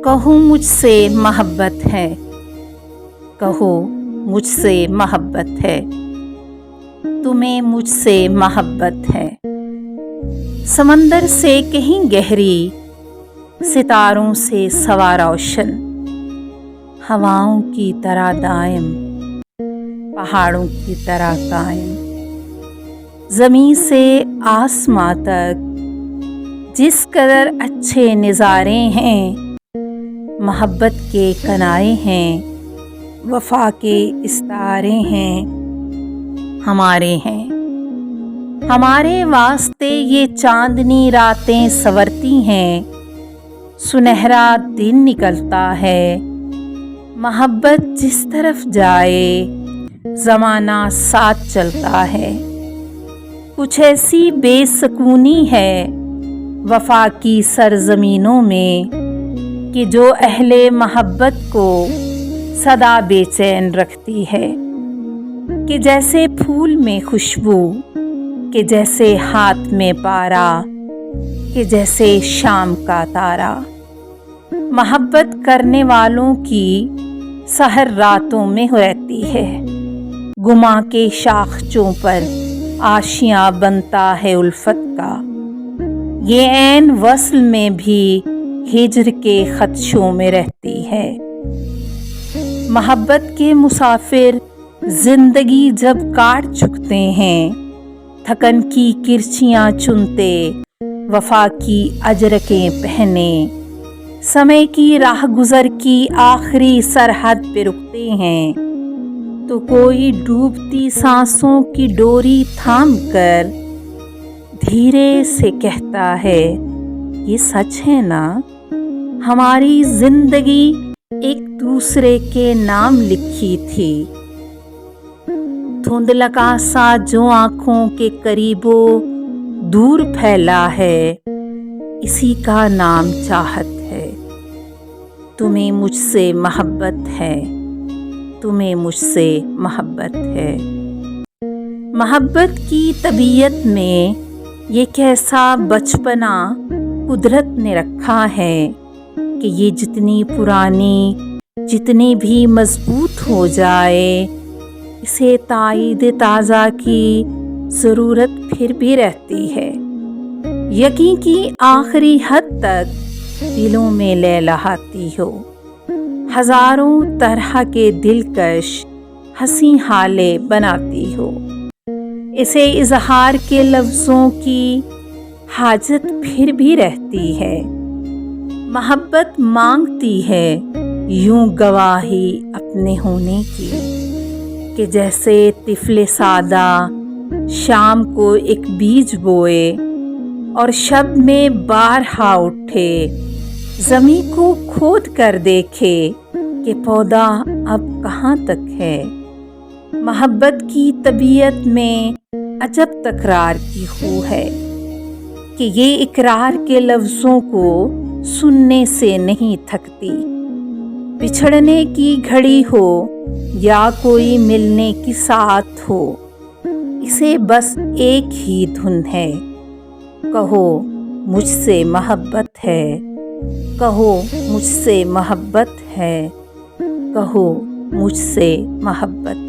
कहो मुझसे मोहब्बत है, कहो मुझसे मोहब्बत है, तुम्हें मुझसे मोहब्बत है। समंदर से कहीं गहरी, सितारों से सवा रोशन, हवाओं की तरह दायम, पहाड़ों की तरह कायम, ज़मीं से आसमां तक जिस कदर अच्छे नज़ारे हैं, मोहब्बत के कनाए हैं, वफा के इस्तारे हैं, हमारे हैं। हमारे वास्ते ये चांदनी रातें संवरती हैं, सुनहरा दिन निकलता है। मोहब्बत जिस तरफ जाए ज़माना साथ चलता है। कुछ ऐसी बेसकूनी है वफा की सरज़मीनों में कि जो अहले मोहब्बत को सदा बेचैन रखती है। कि जैसे फूल में खुशबू, कि जैसे हाथ में पारा, कि जैसे शाम का तारा। मोहब्बत करने वालों की सहर रातों में रहती है। गुमा के शाखचों पर आशियाँ बनता है उल्फत का। ये ऐन वस्ल में भी हिज्र के खदशों में रहती है। मोहब्बत के मुसाफिर जिंदगी जब काट चुकते हैं, थकन की किरचियाँ चुनते, वफा की अजरकें पहने, समय की राह गुजर की आखिरी सरहद पे रुकते हैं, तो कोई डूबती सांसों की डोरी थाम कर धीरे से कहता है, ये सच है ना, हमारी जिंदगी एक दूसरे के नाम लिखी थी। धुंधलका सा जो आंखों के करीबो दूर फैला है, इसी का नाम चाहत है। तुम्हें मुझसे मोहब्बत है, तुम्हें मुझसे मोहब्बत है। मोहब्बत की तबीयत में ये कैसा बचपना कुदरत ने रखा है कि ये जितनी पुरानी, जितनी भी मजबूत हो जाए, इसे ताईद ताज़ा की ज़रूरत फिर भी रहती है। यकीन की आखिरी हद तक दिलों में लहलहाती हो। हज़ारों तरह के दिलकश हंसी हाले बनाती हो। इसे इजहार के लफ्ज़ों की हाजत फिर भी रहती है। मोहब्बत मांगती है यूं गवाही अपने होने की, कि जैसे तिफले सादा शाम को एक बीज बोए और शब में बारहा उठे, ज़मीं को खोद कर देखे कि पौधा अब कहाँ तक है। मोहब्बत की तबीयत में अजब तकरार की खू है कि ये इकरार के लफ्ज़ों को सुनने से नहीं थकती। बिछड़ने की घड़ी हो या कोई मिलने की साथ हो, इसे बस एक ही धुन है, कहो मुझसे मोहब्बत है, कहो मुझसे मोहब्बत है, कहो मुझसे मोहब्बत